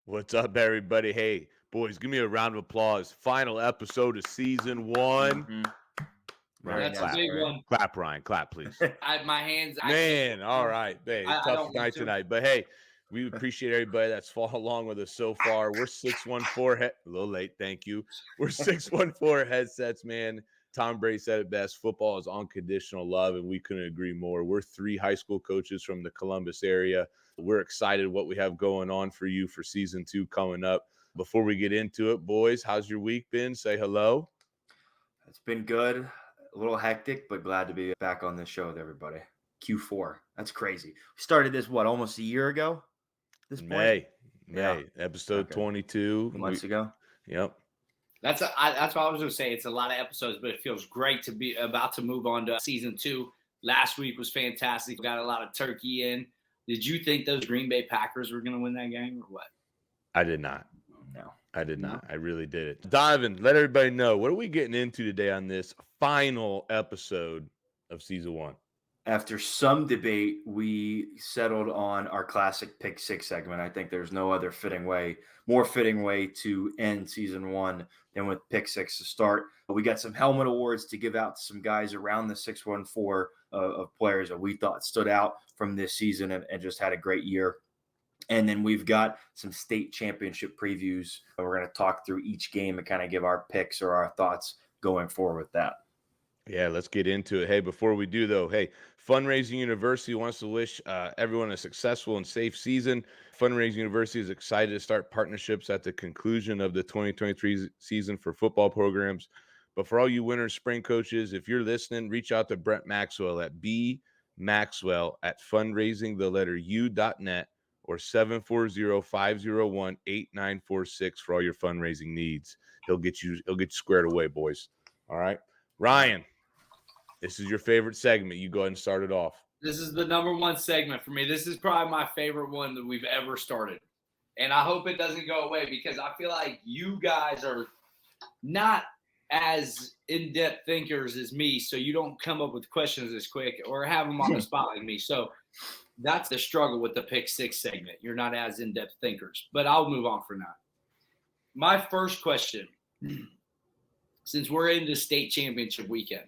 What's up, everybody? Hey, boys, give me a round of applause. Final episode of season 1. Mm-hmm. Ryan, That's a big one. Clap, Ryan. Clap, please. My hands. Man, all right. Hey, I tough don't night want to. tonight. But, hey, we appreciate everybody that's followed along with us so far. We're 614. A little late. Thank you. We're 614 headsets, man. Tom Brady said it best. Football is unconditional love, and we couldn't agree more. We're 3 high school coaches from the Columbus area. We're excited what we have going on for you for season 2 coming up. Before we get into it, boys, how's your week been? Say hello. It's been good. A little hectic, but glad to be back on this show with everybody. Q4. That's crazy. We started this, almost a year ago? This point? May. Yeah. Episode 22. Months ago? Yep. That's what I was going to say. It's a lot of episodes, but it feels great to be about to move on to season 2. Last week was fantastic. We got a lot of turkey in. Did you think those Green Bay Packers were going to win that game or what? I did not. No. I did not. I really did it. Donovan, let everybody know, what are we getting into today on this final episode of season 1? After some debate, we settled on our classic Pick 6 segment. I think there's no other more fitting way to end season 1 than with Pick 6 to start. We got some helmet awards to give out to some guys around the 614 of players that we thought stood out from this season and just had a great year. And then we've got some state championship previews. We're going to talk through each game and kind of give our picks or our thoughts going forward with that. Yeah, let's get into it. Hey, before we do, though, Fundraising University wants to wish everyone a successful and safe season. Fundraising University is excited to start partnerships at the conclusion of the 2023 season for football programs. But for all you winter spring coaches, if you're listening, reach out to Brent Maxwell at bmaxwell@fundraisingthelletteru.net or 740-501-8946 for all your fundraising needs. He'll get you squared away, boys. All right. Ryan, this is your favorite segment. You go ahead and start it off. This is the number 1 segment for me. This is probably my favorite one that we've ever started. And I hope it doesn't go away because I feel like you guys are not as in-depth thinkers as me, so you don't come up with questions as quick or have them on the spot like me. So that's the struggle with the Pick 6 segment. You're not as in-depth thinkers, but I'll move on for now. My first question, since we're into state championship weekend,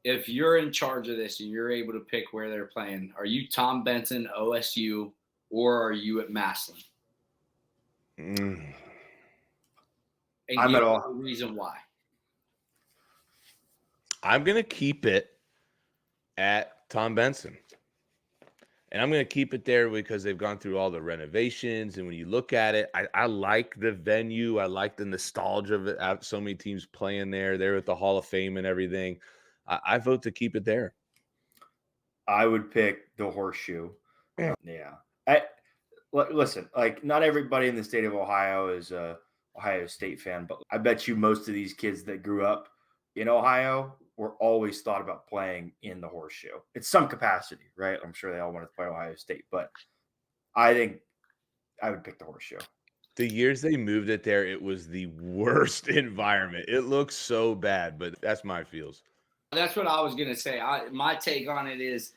if you're in charge of this and you're able to pick where they're playing, are you Tom Benson, OSU, or are you at Massillon? And I'm at all. The reason why. I'm going to keep it at Tom Benson. And I'm going to keep it there because they've gone through all the renovations. And when you look at it, I like the venue. I like the nostalgia of it. I have so many teams playing there. They're at the Hall of Fame and everything. I vote to keep it there. I would pick the Horseshoe. Yeah. Listen, like not everybody in the state of Ohio is a Ohio State fan, but I bet you most of these kids that grew up in Ohio were always thought about playing in the Horseshoe. It's some capacity, right? I'm sure they all want to play Ohio State, but I think I would pick the Horseshoe. The years they moved it there, it was the worst environment. It looks so bad, but that's my feels. That's what I was going to say. My take on it is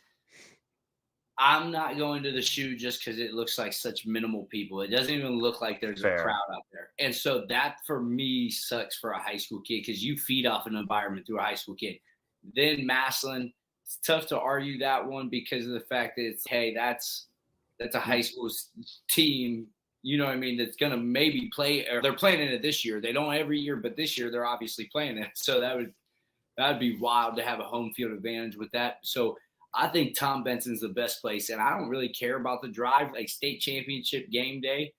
I'm not going to the shoe just because it looks like such minimal people. It doesn't even look like there's a crowd out there. And so that, for me, sucks for a high school kid because you feed off an environment through a high school kid. Then Massillon, it's tough to argue that one because of the fact that that's a high school team, you know what I mean, that's going to maybe play – or they're playing in it this year. They don't every year, but this year they're obviously playing it. So that would be wild to have a home field advantage with that. So I think Tom Benson's the best place, and I don't really care about the drive. Like state championship game day,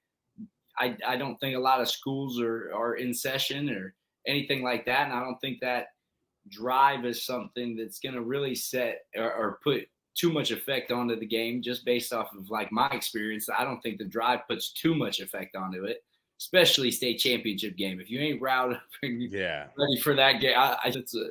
I don't think a lot of schools are in session or anything like that, and I don't think that drive is something that's going to really set or put too much effect onto the game just based off of like my experience. I don't think the drive puts too much effect onto it, especially state championship game. If you ain't routed ready for that game,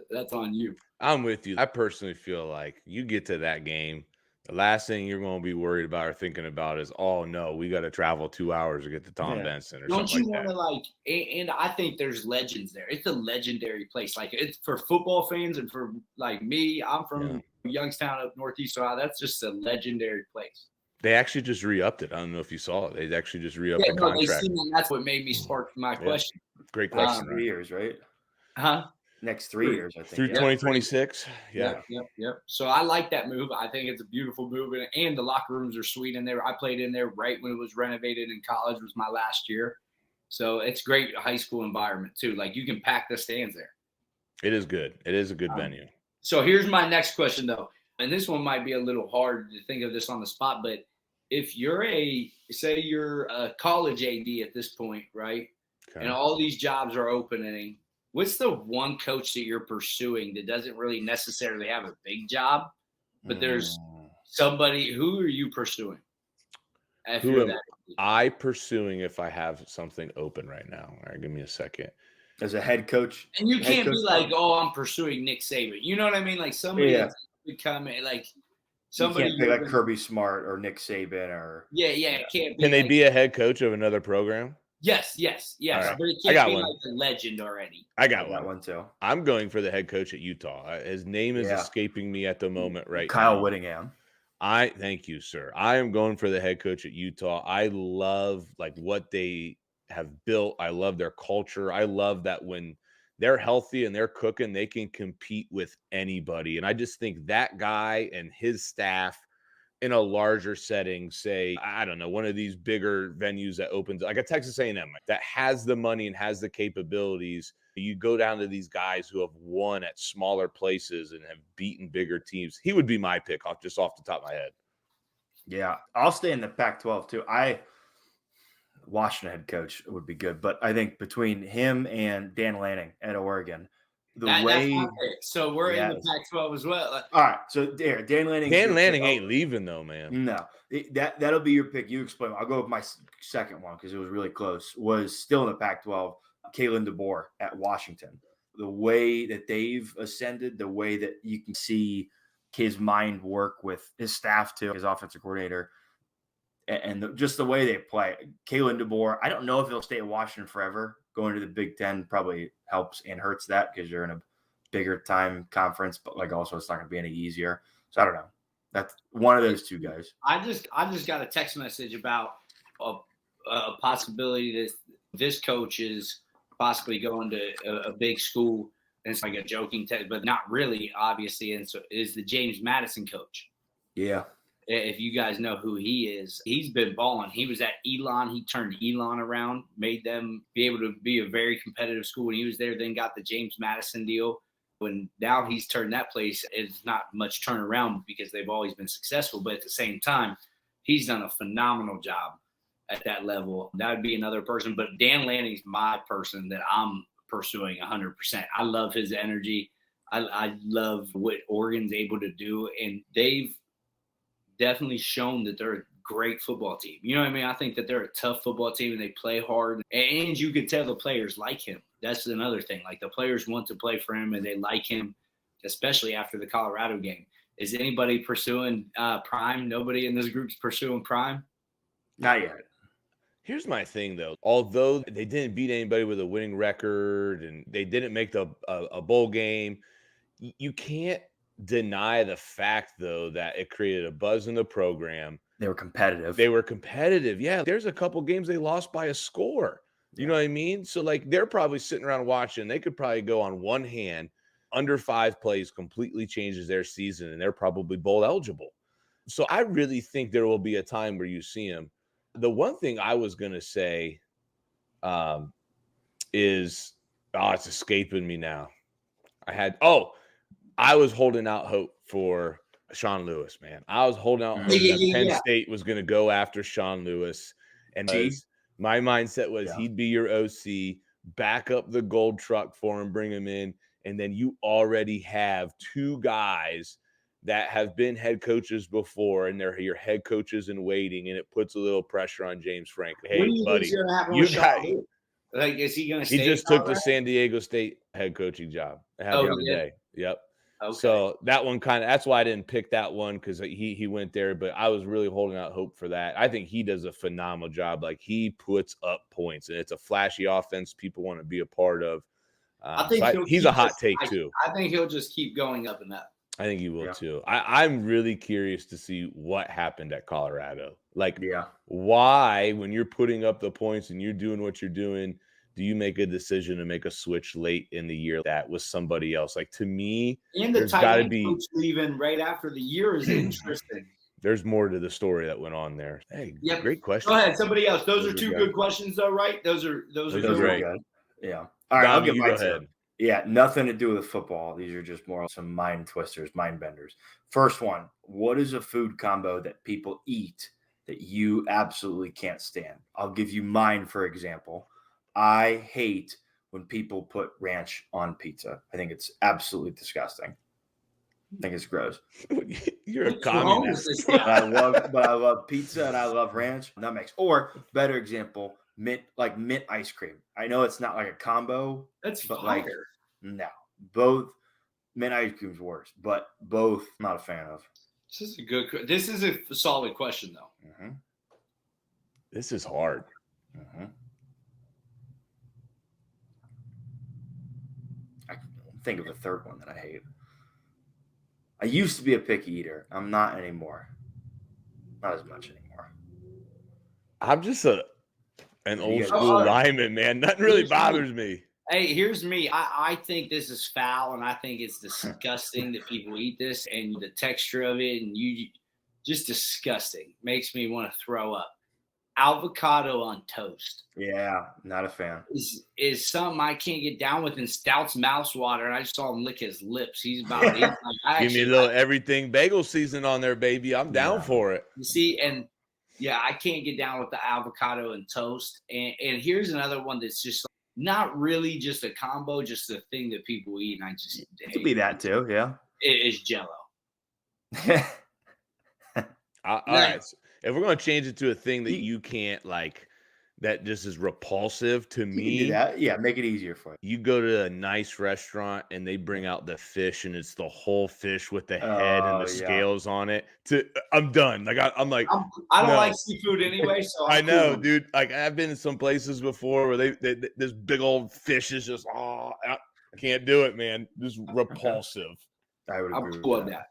that's on you. I'm with you. I personally feel like you get to that game, the last thing you're going to be worried about or thinking about is, oh, no, we got to travel 2 hours to get to Tom Benson or Don't something you like that. want to and I think there's legends there. It's a legendary place. Like it's for football fans and for like me, I'm from Youngstown up Northeast Ohio. That's just a legendary place. They actually just re-upped it. I don't know if you saw it. They actually just re-upped the contract. That's what made me spark my question. Great question. 3 years, right? Huh? Next 3 years, I think. Through 2026. Yeah. Yep. So I like that move. I think it's a beautiful move, and the locker rooms are sweet in there. I played in there right when it was renovated in college. Was my last year. So it's great high school environment too. Like you can pack the stands there. It is good. It is a good venue. So here's my next question though. And this one might be a little hard to think of this on the spot, but if you're say you're a college AD at this point, right? Okay. And all these jobs are opening, what's the one coach that you're pursuing that doesn't really necessarily have a big job, but there's somebody? Who are you pursuing? Who am I pursuing if I have something open right now? All right, give me a second. As a head coach. And you can't be like, oh, I'm pursuing Nick Saban. You know what I mean? Like somebody that's becoming like somebody. You can't pick like Kirby Smart or Nick Saban or. Yeah. It can't be. Can they be a head coach of another program? Yes. Right. But it can't be like a legend already. I got one too. I'm going for the head coach at Utah. His name is escaping me at the moment right Kyle now. Whittingham. Thank you, sir. I am going for the head coach at Utah. I love like what they have built. I love their culture. I love that when they're healthy and they're cooking, they can compete with anybody. And I just think that guy and his staff in a larger setting, say, I don't know, one of these bigger venues that opens, like a Texas A&M, that has the money and has the capabilities. You go down to these guys who have won at smaller places and have beaten bigger teams. He would be my pick off the top of my head. Yeah, I'll stay in the Pac-12 too. Washington head coach would be good, but I think between him and Dan Lanning at Oregon, so we're in the Pac-12 as well. All right, so there, Dan Lanning ain't leaving though, man. No, that'll be your pick. You explain. I'll go with my second one because it was really close. Was still in the Pac-12. Kalen DeBoer at Washington. The way that they've ascended, the way that you can see his mind work with his staff too, his offensive coordinator, and just the way they play. Kalen DeBoer, I don't know if he'll stay at Washington forever. Going to the Big Ten probably helps and hurts that because you're in a bigger time conference, but like also it's not going to be any easier. So I don't know. That's one of those two guys. I just got a text message about a possibility that this coach is possibly going to a big school. And it's like a joking text, but not really, obviously. And so is the James Madison coach. Yeah. If you guys know who he is, he's been balling. He was at Elon. He turned Elon around, made them be able to be a very competitive school when he was there, then got the James Madison deal. When now he's turned that place, it's not much turnaround because they've always been successful. But at the same time, he's done a phenomenal job at that level. That would be another person. But Dan Lanning's my person that I'm pursuing 100%. I love his energy. I love what Oregon's able to do. And they've definitely shown that they're a great football team. You know what I mean? I think that they're a tough football team and they play hard. And you could tell the players like him. That's another thing. Like the players want to play for him and they like him, especially after the Colorado game. Is anybody pursuing Prime? Nobody in this group's pursuing Prime? Not yet. Here's my thing, though. Although they didn't beat anybody with a winning record and they didn't make a bowl game, you can't deny the fact, though, that it created a buzz in the program. They were competitive. Yeah, there's a couple games they lost by a score. You know what I mean? So, like, they're probably sitting around watching. They could probably go on one hand, under 5 plays completely changes their season, and they're probably bowl eligible. So I really think there will be a time where you see them. The one thing I was going to say is, it's escaping me now. I was holding out hope for Sean Lewis, man. I was holding out hope that Penn State was going to go after Sean Lewis. And my mindset was he'd be your OC, back up the gold truck for him, bring him in. And then you already have 2 guys that have been head coaches before, and they're your head coaches in waiting, and it puts a little pressure on James Franklin. Hey, buddy, is he going to stay? He just took the San Diego State head coaching job. Today. Yep. Okay. So that one that's why I didn't pick that one, because he went there, but I was really holding out hope for that. I think he does a phenomenal job. Like, he puts up points, and it's a flashy offense people want to be a part of. I think he's a hot take too. I think he'll just keep going up and up. I think you will Yeah. too. I'm really curious to see what happened at Colorado. Like, Yeah. why, when you're putting up the points and you're doing what you're doing, do you make a decision to make a switch late in the year that was somebody else? Like, to me, And the there's tight got to end be coach leaving right after the year is interesting. there's more to the story that went on there. Hey, Yep. great question. Go ahead, somebody else. Those are are two good. good questions, though, right? Those are Those good are great. ones. Yeah. All right, Dom, I'll get you my go two. ahead. Yeah, nothing to do with football. These are just more some mind twisters, mind benders. First one, what is a food combo that people eat that you absolutely can't stand? I'll give you mine, for example. I hate when people put ranch on pizza. I think it's absolutely disgusting. I think it's gross. You're a What's wrong with communist. this But guy? I love pizza and I love ranch. Nutmegs. Or better example, mint ice cream. I know it's not like a combo, That's but fire. like no, both mint ice cream's worse, but both I'm not a fan of. This is a solid question, though. Mm-hmm. This is hard. Mm-hmm. I can think of a third one that I hate. I used to be a picky eater. I'm not anymore. Not as much anymore. I'm just an old guys- school lineman, man. Nothing really bothers me. Hey, here's me. I think this is foul, and I think it's disgusting that people eat this, and the texture of it, and you just disgusting. Makes me want to throw up. Avocado on toast Yeah, not a fan. is something I can't get down with. And Stout's mouse water, and I just saw him lick his lips. He's about Give me a little everything bagel season on there, baby. I'm down for it. You see, and yeah, I can't get down with the avocado and toast. And here's another one that's just not really just a combo, just a thing that people eat. And I just It could be that too, yeah. It is Jello. All right. So if we're going to change it to a thing that you can't like, that just is repulsive to You can me. do that. Yeah, make it easier for you. You go to a nice restaurant and they bring out the fish and it's the whole fish with the head and the scales on it. I'm done. Like I'm like, I don't no. like seafood anyway, so I know, dude. Like I've been in some places before where they this big old fish is just I can't do it, man. Just repulsive. I would agree with with that.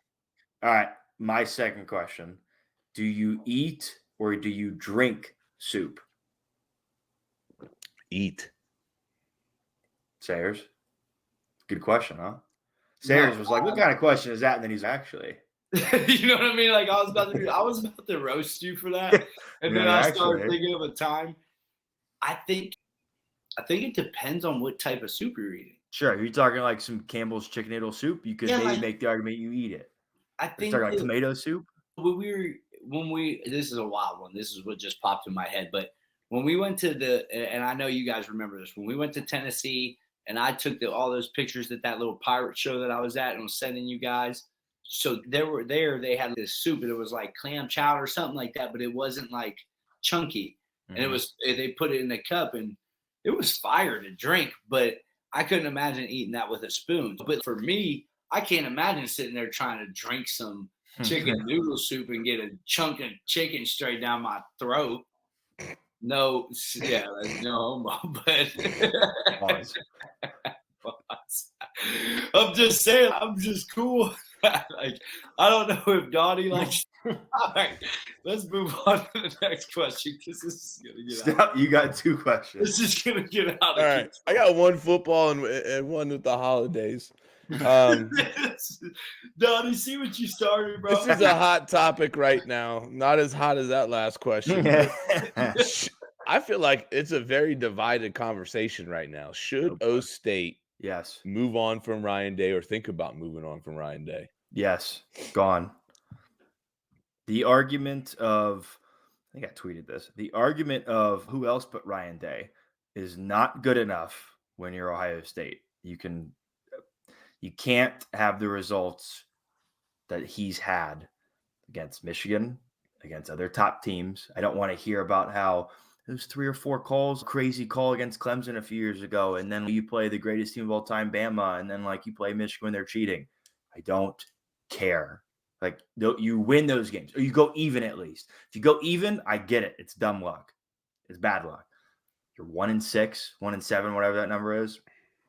All right, my second question: do you eat or do you drink soup? Eat. Sayers, good question, huh? Sayers was like, "What kind of question is that?" And then he's actually, you know what I mean? Like I was about to roast you for that, and then I started thinking of a time. I think it depends on what type of soup you're eating. Sure, you're talking like some Campbell's chicken noodle soup. You could maybe make the argument you eat it. I think you're talking like tomato soup. This is a wild one. This is what just popped in my head. But when we went to and I know you guys remember this, when we went to Tennessee and I took all those pictures at that little pirate show that I was at and was sending you guys. So they had this soup and it was like clam chowder or something like that, but it wasn't like chunky. Mm-hmm. And they put it in a cup and it was fire to drink, but I couldn't imagine eating that with a spoon. But for me, I can't imagine sitting there trying to drink some chicken noodle soup and get a chunk of chicken straight down my throat. No, yeah, no homo, but I'm just saying, I'm just cool. Like, I don't know if Donnie likes. All right, let's move on to the next question because this is gonna get out. You got two questions. This is gonna get out. All right, I got one football and one with the holidays. Donnie, see what you started, bro. This is a hot topic right now. Not as hot as that last question. I feel like it's a very divided conversation right now. Should O State move on from Ryan Day or think about moving on from Ryan Day? Yes, gone. The argument of, I think I tweeted this, the argument of who else but Ryan Day is not good enough when you're Ohio State. You can't have the results that he's had against Michigan, against other top teams. I don't want to hear about how those 3 or 4 calls, crazy call against Clemson a few years ago, and then you play the greatest team of all time, Bama, and then like you play Michigan when they're cheating. I don't care. Like you win those games, or you go even at least. If you go even, I get it. It's dumb luck. It's bad luck. You're 1-6, 1-7, whatever that number is.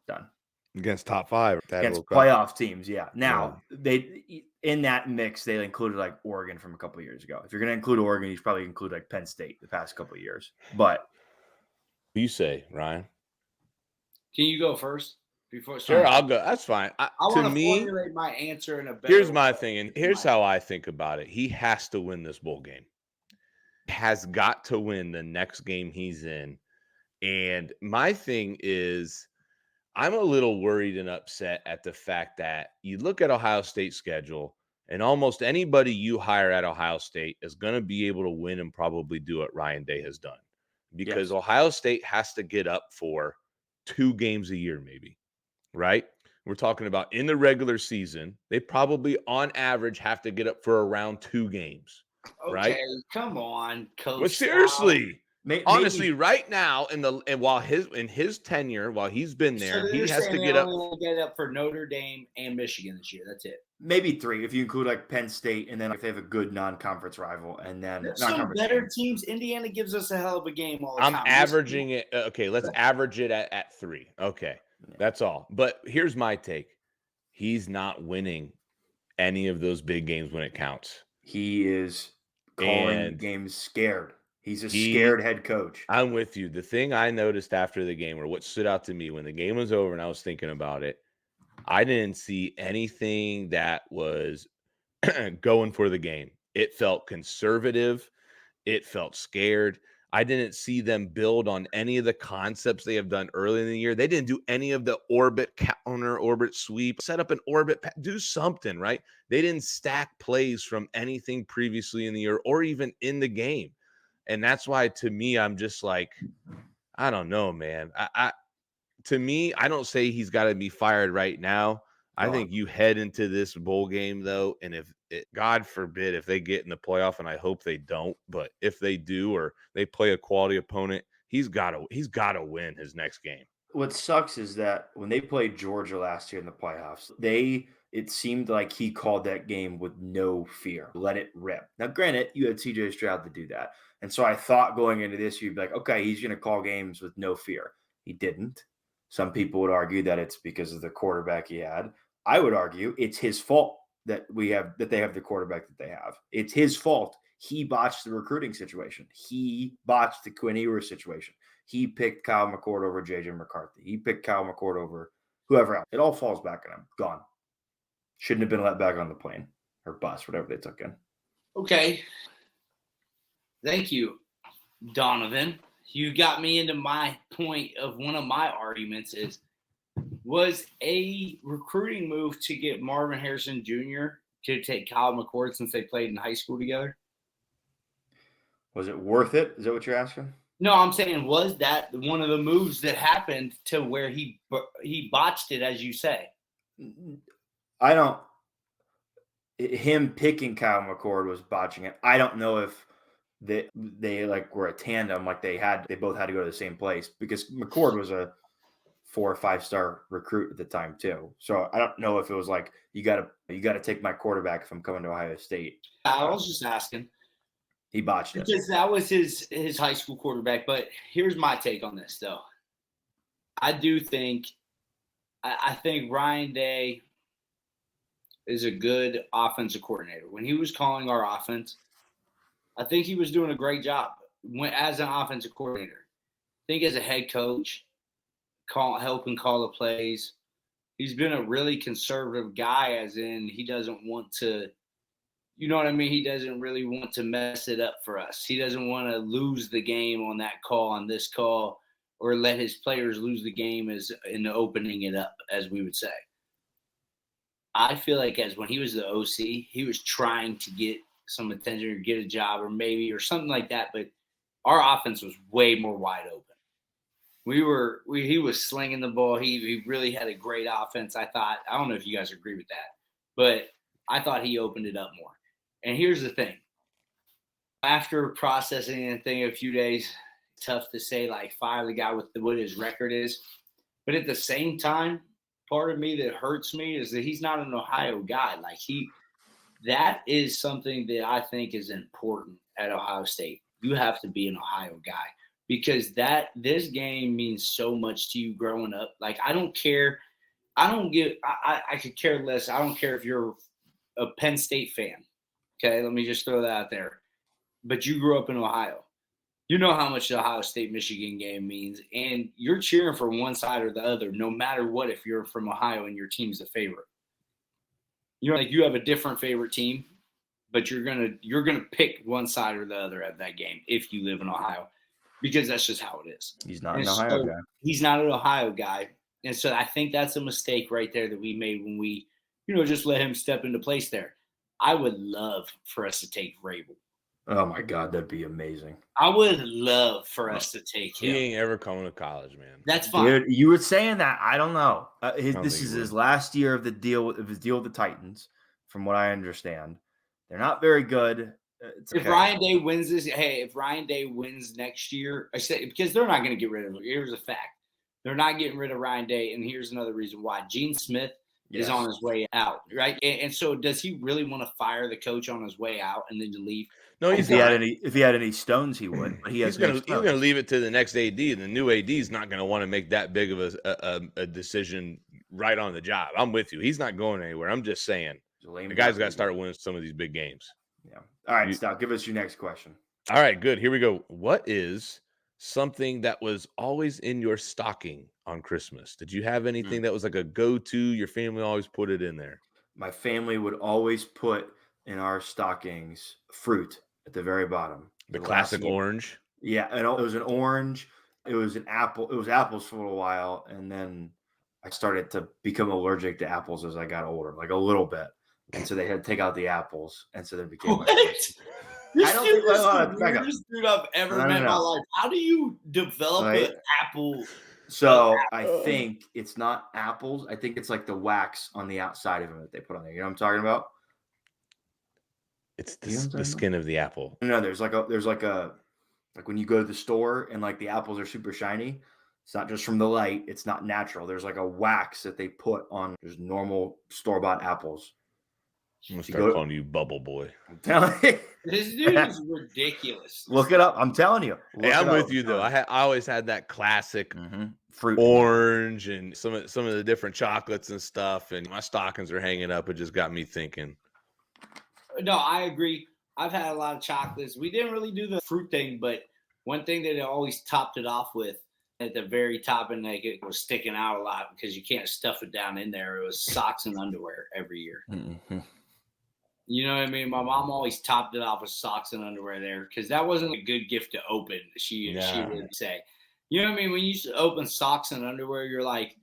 Done. against top 5. Against playoff teams, yeah. Now, they in that mix, they included like Oregon from a couple of years ago. If you're going to include Oregon, you should probably include like Penn State the past couple of years. But what do you say, Ryan? Can you go first? Sure, I'll go. That's fine. I want to formulate my answer in a better Here's my way. thing, and here's how I think about it. He has to win this bowl game. Has got to win the next game he's in. And my thing is, I'm a little worried and upset at the fact that you look at Ohio State's schedule, and almost anybody you hire at Ohio State is going to be able to win and probably do what Ryan Day has done. Because Ohio State has to get up for 2 games a year, maybe, right? We're talking about in the regular season, they probably on average have to get up for around 2 games, right? Okay, come on, Coach. But seriously, honestly, right now in his tenure, while he's been there, he has to get up for Notre Dame and Michigan this year. That's it. Maybe 3 if you include like Penn State, and then if they have a good non-conference rival, and then some better teams. Indiana gives us a hell of a game all the time. I'm averaging it. Okay, let's average it at 3. Okay, that's all. But here's my take: he's not winning any of those big games when it counts. He is calling games scared. He's a scared head coach. I'm with you. The thing I noticed after the game, or what stood out to me when the game was over and I was thinking about it, I didn't see anything that was going for the game. It felt conservative. It felt scared. I didn't see them build on any of the concepts they have done early in the year. They didn't do any of the orbit counter, orbit sweep, set up an orbit, do something, right? They didn't stack plays from anything previously in the year or even in the game. And that's why, to me, I'm just like, I don't know, man. To me, I don't say he's got to be fired right now. I think you head into this bowl game, though, and if God forbid, if they get in the playoff, and I hope they don't, but if they do, or they play a quality opponent, he's got to win his next game. What sucks is that when they played Georgia last year in the playoffs, it seemed like he called that game with no fear, let it rip. Now, granted, you had CJ Stroud to do that, and so I thought going into this, you'd be like, okay, he's going to call games with no fear. He didn't. Some people would argue that it's because of the quarterback he had. I would argue it's his fault that they have the quarterback that they have. It's his fault. He botched the recruiting situation. He botched the Quinn Ewers situation. He picked Kyle McCord over JJ McCarthy. He picked Kyle McCord over whoever else. It all falls back on him. Gone. Shouldn't have been let back on the plane or bus, whatever they took in. Okay. Thank you, Donovan. You got me into my point of one of my arguments is, was a recruiting move to get Marvin Harrison Jr. to take Kyle McCord since they played in high school together? Was it worth it? Is that what you're asking? No, I'm saying, was that one of the moves that happened to where he botched it, as you say? Him picking Kyle McCord was botching it. I don't know if they like were a tandem, like they both had to go to the same place, because McCord was a 4 or 5 star recruit at the time too. So I don't know if it was like, you got to take my quarterback if I'm coming to Ohio State. I was just asking. He botched it. Because that was his high school quarterback. But here's my take on this, though. I think Ryan Day is a good offensive coordinator. When he was calling our offense, I think he was doing a great job as an offensive coordinator. I think as a head coach, helping call the plays, he's been a really conservative guy, as in he doesn't want to, you know what I mean? He doesn't really want to mess it up for us. He doesn't want to lose the game on that call, on this call, or let his players lose the game as in opening it up, as we would say. I feel like when he was the OC, he was trying to get some attention or get a job or something like that. But our offense was way more wide open. He was slinging the ball. He really had a great offense. I don't know if you guys agree with that, but I thought he opened it up more. And here's the thing. After processing and thinking a few days, tough to say, like, fire the guy with what his record is. But at the same time, part of me that hurts me is that he's not an Ohio guy. Like, that is something that I think is important at Ohio State. You have to be an Ohio guy, because this game means so much to you growing up. Like, I don't care I don't give. I could care less. I don't care if you're a Penn State fan. Okay, let me just throw that out there. But you grew up in Ohio. You know how much the Ohio State-Michigan game means, and you're cheering for one side or the other, no matter what. If you're from Ohio and your team's the favorite, like you have a different favorite team, but you're gonna pick one side or the other at that game if you live in Ohio, because that's just how it is. He's not an Ohio guy. He's not an Ohio guy. And so I think that's a mistake right there that we made when we, just let him step into place there. I would love for us to take Vrabel. Oh, my God, that'd be amazing. I would love for us to take him. He ain't ever coming to college, man. That's fine. Dude, you were saying that. I don't know. This is his last year of his deal with the Titans, from what I understand. They're not very good. If Ryan Day wins if Ryan Day wins next year, I say, because they're not going to get rid of him. Here's a fact. They're not getting rid of Ryan Day, and here's another reason why. Gene Smith is on his way out, right? And so does he really want to fire the coach on his way out and then to leave? No, if he had any stones, he would. But he's going to leave it to the next AD, and the new AD is not going to want to make that big of a decision right on the job. I'm with you. He's not going anywhere. I'm just saying the guy's got to start winning some of these big games. Yeah. All right, Stout, give us your next question. All right, good. Here we go. What is something that was always in your stocking on Christmas? Did you have anything that was like a go-to? Your family always put it in there. My family would always put in our stockings fruit at the very bottom. The classic orange. Yeah, and it was an orange. It was an apple. It was apples for a while, and then I started to become allergic to apples as I got older, like a little bit. And so they had to take out the apples, and so they became. What? I don't think that's the weirdest dude I've ever met in my life. How do you develop an apple? So I think it's not apples. I think it's like the wax on the outside of them that they put on there. You know what I'm talking about? It's the skin of the apple. No, there's like when you go to the store and like the apples are super shiny. It's not just from the light. It's not natural. There's like a wax that they put on just normal store-bought apples. I'm gonna start calling you Bubble Boy. I'm telling you. This dude is ridiculous. Look it up. I'm telling you. Hey, I'm with you though. I always had that classic fruit orange and some of the different chocolates and stuff. And my stockings are hanging up. It just got me thinking. No, I agree. I've had a lot of chocolates. We didn't really do the fruit thing, but one thing that it always topped it off with at the very top, and like it was sticking out a lot because you can't stuff it down in there. It was socks and underwear every year. Mm-hmm. You know what I mean? My mom always topped it off with socks and underwear there because that wasn't a good gift to open, she would say. You know what I mean? When you open socks and underwear, you're like,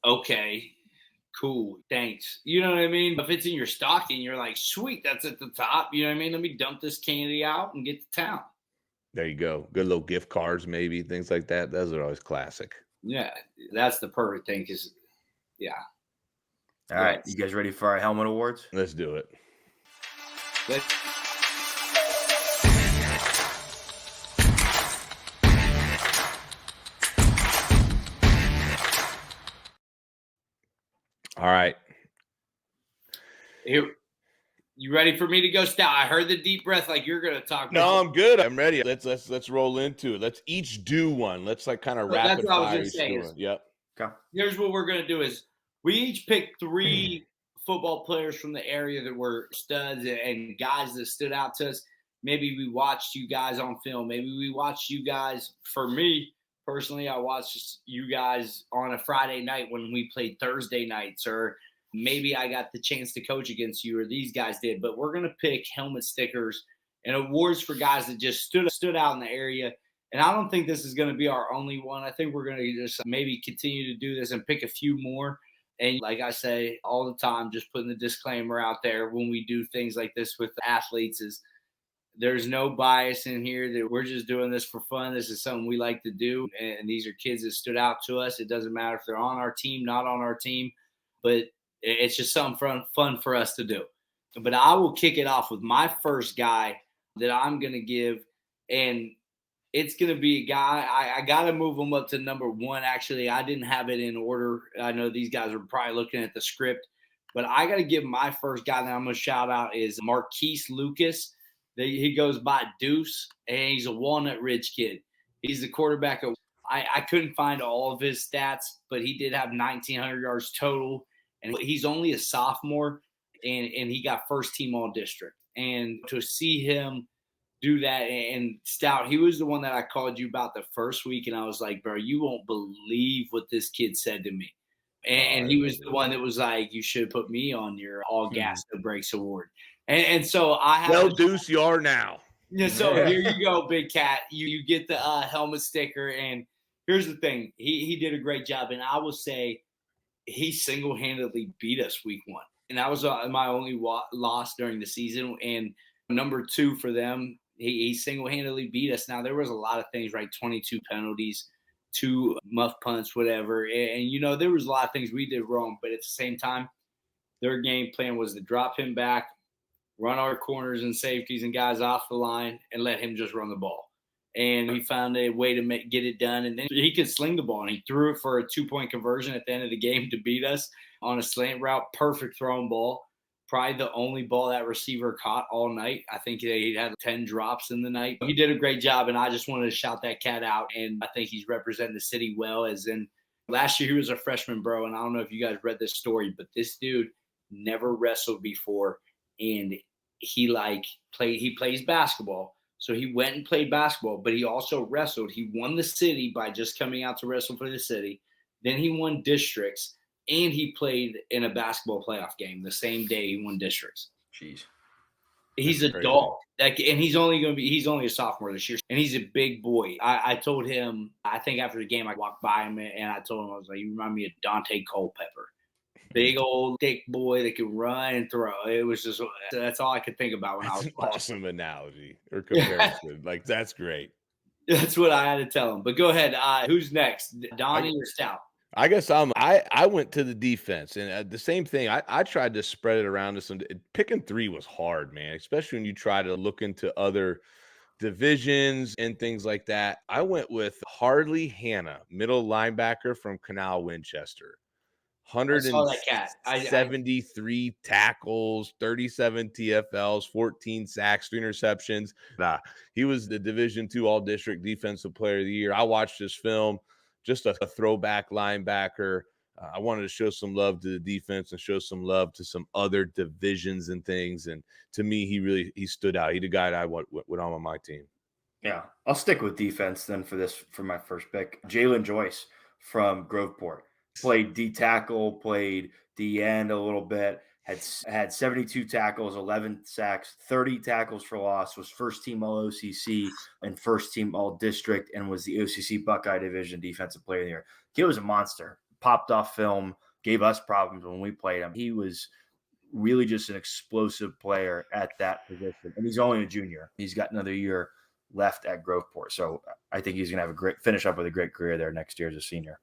okay, cool, thanks. You know what I mean? If it's in your stocking, you're like, sweet, that's at the top. You know what I mean? Let me dump this candy out and get to town. There you go. Good little gift cards, maybe, things like that. Those are always classic. Yeah, that's the perfect thing because, yeah. All right, you guys ready for our helmet awards? Let's do it. All right. Here, you ready for me to go, Stout? I heard the deep breath like you're gonna talk. No, I'm good. I'm ready. Let's roll into it. Let's each do one. Let's like kind of rapid fire. Yep. Okay. Here's what we're gonna do: is we each pick 3 football players from the area that were studs and guys that stood out to us. Maybe we watched you guys on film. Maybe we watched you guys. For me personally, I watched you guys on a Friday night when we played Thursday nights, or maybe I got the chance to coach against you, or these guys did. But we're going to pick helmet stickers and awards for guys that just stood out in the area. And I don't think this is going to be our only one. I think we're going to just maybe continue to do this and pick a few more. And like I say all the time, just putting the disclaimer out there when we do things like this with athletes is there's no bias in here, that we're just doing this for fun. This is something we like to do. And these are kids that stood out to us. It doesn't matter if they're on our team, not on our team, but it's just something fun for us to do. But I will kick it off with my first guy that I'm going to give. And it's going to be a guy, I got to move him up to number 1. Actually, I didn't have it in order. I know these guys are probably looking at the script, but I got to give my first guy that I'm going to shout out is Marquise Lucas. He goes by Deuce, and he's a Walnut Ridge kid. He's the quarterback. I couldn't find all of his stats, but he did have 1,900 yards total. And he's only a sophomore, and he got first team all district. And to see him do that, and Stout, he was the one that I called you about the first week. And I was like, bro, you won't believe what this kid said to me. And he was the one that was like, you should have put me on your all gas, no brakes award. And so I have. Well, Deuce, you are now. Yeah, so here you go, Big Cat. You get the helmet sticker. And here's the thing. He did a great job. And I will say he single-handedly beat us week 1. And that was my only loss during the season. And number 2 for them, he single-handedly beat us. Now, there was a lot of things, right? 22 penalties, 2 muff punts, whatever. And, there was a lot of things we did wrong. But at the same time, their game plan was to drop him back, run our corners and safeties and guys off the line, and let him just run the ball. And he found a way to get it done. And then he could sling the ball. And he threw it for a 2-point conversion at the end of the game to beat us on a slant route. Perfect thrown ball. Probably the only ball that receiver caught all night. I think he had 10 drops in the night. He did a great job, and I just wanted to shout that cat out. And I think he's representing the city well. As in last year, he was a freshman, bro. And I don't know if you guys read this story, but this dude never wrestled before. And he plays basketball. So he went and played basketball, but he also wrestled. He won the city by just coming out to wrestle for the city. Then he won districts, and he played in a basketball playoff game the same day he won districts. Jeez. He's a dog. And he's only a sophomore this year, and he's a big boy. I told him, I think after the game, I walked by him, and I told him, I was like, you remind me of Dante Culpepper. Big old thick boy that can run and throw. It was just, that's all I could think about when I was watching. Awesome analogy or comparison. Like, that's great. That's what I had to tell him. But go ahead. Who's next? Donnie or Stout? I guess I went to the defense, and the same thing. I tried to spread it around to some. Picking 3 was hard, man, especially when you try to look into other divisions and things like that. I went with Hardly Hannah, middle linebacker from Canal Winchester. 173 tackles, 37 TFLs, 14 sacks, 3 interceptions. He was the Division II All-District Defensive Player of the Year. I watched his film, just a throwback linebacker. I wanted to show some love to the defense and show some love to some other divisions and things. And to me, he stood out. He's the guy that I went on my team. Yeah, I'll stick with defense then for my first pick. Jalen Joyce from Groveport. Played D tackle, played D end a little bit, had 72 tackles, 11 sacks, 30 tackles for loss, was first team all OCC and first team all district, and was the OCC Buckeye Division Defensive Player of the Year. He was a monster. Popped off film, gave us problems when we played him. He was really just an explosive player at that position. And he's only a junior. He's got another year left at Groveport. So I think he's going to have finish up with a great career there next year as a senior.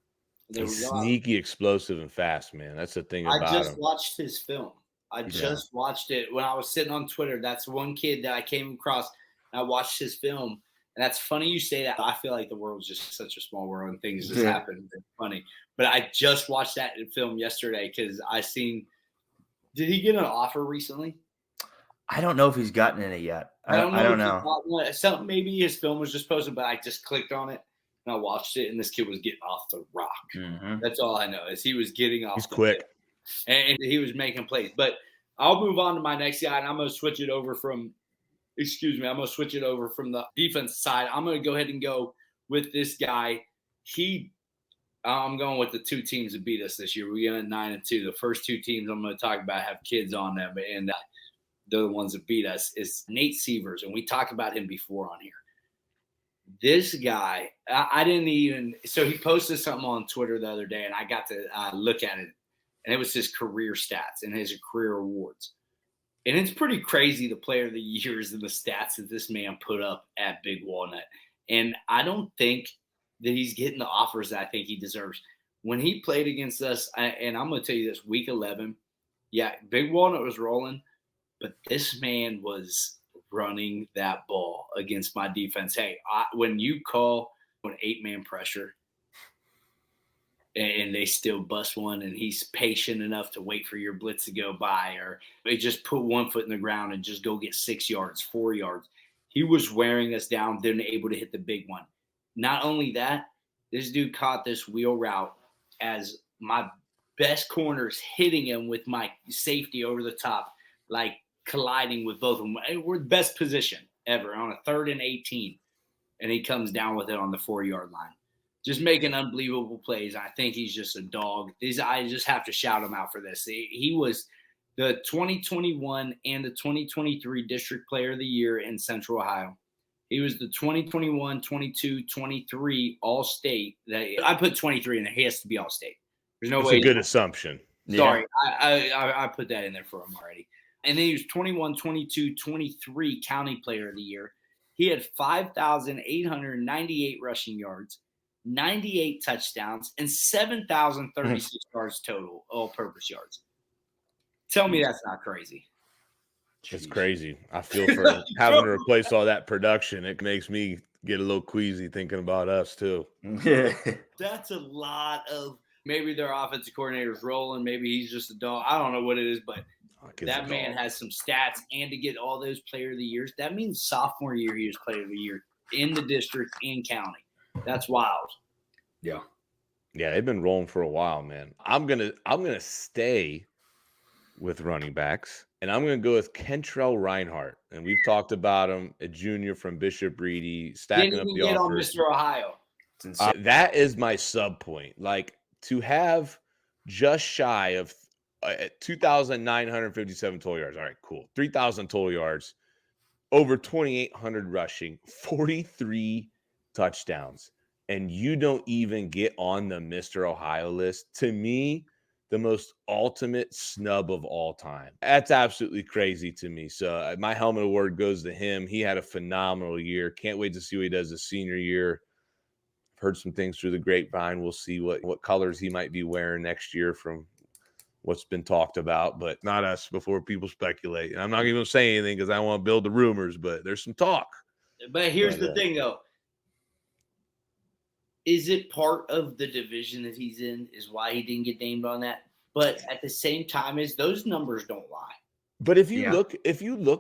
He's sneaky, explosive, and fast, man. That's the thing about him. I just watched his film. I just watched it when I was sitting on Twitter. That's one kid that I came across, and I watched his film. And that's funny you say that. I feel like the world's just such a small world and things just happen. It's funny. But I just watched that film yesterday because did he get an offer recently? I don't know if he's gotten it yet. I don't know. Maybe his film was just posted, but I just clicked on it. And I watched it, and this kid was getting off the rock. Mm-hmm. That's all I know is he was getting off. He's quick. And he was making plays. But I'll move on to my next guy, and I'm going to switch it over from the defense side. I'm going to go ahead and go with this guy. I'm going with the 2 teams that beat us this year. We got 9-2. The first 2 teams I'm going to talk about have kids on them, and they're the ones that beat us. It's Nate Seavers, and we talked about him before on here. This guy, so he posted something on Twitter the other day, and I got to look at it, and it was his career stats and his career awards. And it's pretty crazy, the player of the years and the stats that this man put up at Big Walnut. And I don't think that he's getting the offers that I think he deserves. When he played against us, and I'm going to tell you this, week 11, Big Walnut was rolling, but this man was running that ball against my defense. Hey, when you call an 8-man pressure and they still bust one and he's patient enough to wait for your blitz to go by, or they just put 1 foot in the ground and just go get 6 yards, 4 yards. He was wearing us down, then able to hit the big one. Not only that, This dude caught this wheel route as my best corners hitting him with my safety over the top, like colliding with both of them. We're the best position ever on a 3rd and 18. And he comes down with it on the 4-yard line. Just making unbelievable plays. I think he's just a dog. I just have to shout him out for this. He was the 2021 and the 2023 District Player of the Year in Central Ohio. He was the 2021, 22, 23 All-State. I put 23 in there. He has to be All-State. There's no way. It's a good assumption. Sorry, I put that in there for him already. And then he was 21, 22, 23 County Player of the Year. He had 5,898 rushing yards, 98 touchdowns, and 7,036 yards total, all-purpose yards. Tell me that's not crazy. It's crazy. I feel for having to replace all that production. It makes me get a little queasy thinking about us too. That's a lot of maybe their offensive coordinator's rolling. Maybe he's just a dog. I don't know what it is, but that man has some stats. And to get all those player of the years, that means sophomore year he was player of the year in the district and county. That's wild. Yeah. Yeah, they've been rolling for a while, man. I'm gonna stay with running backs, and I'm gonna go with Kentrell Reinhardt. And we've talked about him, a junior from Bishop Reedy, stacking up the get on offers. Mr. Ohio. That is my sub point. Like to have just shy of 2,957 total yards. All right, cool. 3,000 total yards, over 2,800 rushing, 43 touchdowns. And you don't even get on the Mr. Ohio list. To me, the most ultimate snub of all time. That's absolutely crazy to me. So my helmet award goes to him. He had a phenomenal year. Can't wait to see what he does his senior year. I've heard some things through the grapevine. We'll see what colors he might be wearing next year from what's been talked about, but not us before people speculate. And I'm not even saying anything because I want to build the rumors, but there's some talk. But here's the thing, though. Is it part of the division that he's in is why he didn't get named on that? But at the same time, those numbers don't lie. But if you look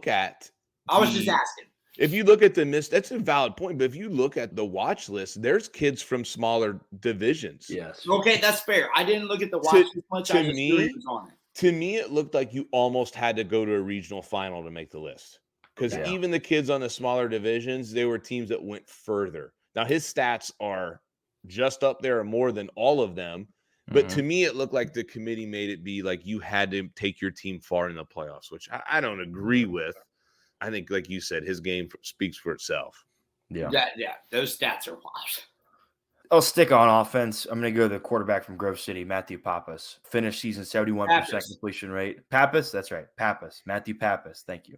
at I was just asking. If you look at that's a valid point. But if you look at the watch list, there's kids from smaller divisions. Yes. Okay, that's fair. I didn't look at the watch list much. I just knew he was on it. To me, it looked like you almost had to go to a regional final to make the list. Because even the kids on the smaller divisions, they were teams that went further. Now, his stats are just up there or more than all of them. But to me, it looked like the committee made it be like you had to take your team far in the playoffs, which I don't agree with. I think, like you said, his game speaks for itself. Yeah, those stats are wild. I'll stick on offense. I'm going to go to the quarterback from Grove City, Matthew Pappas. Finished season 71% completion rate. Pappas, that's right. Pappas, Matthew Pappas. Thank you.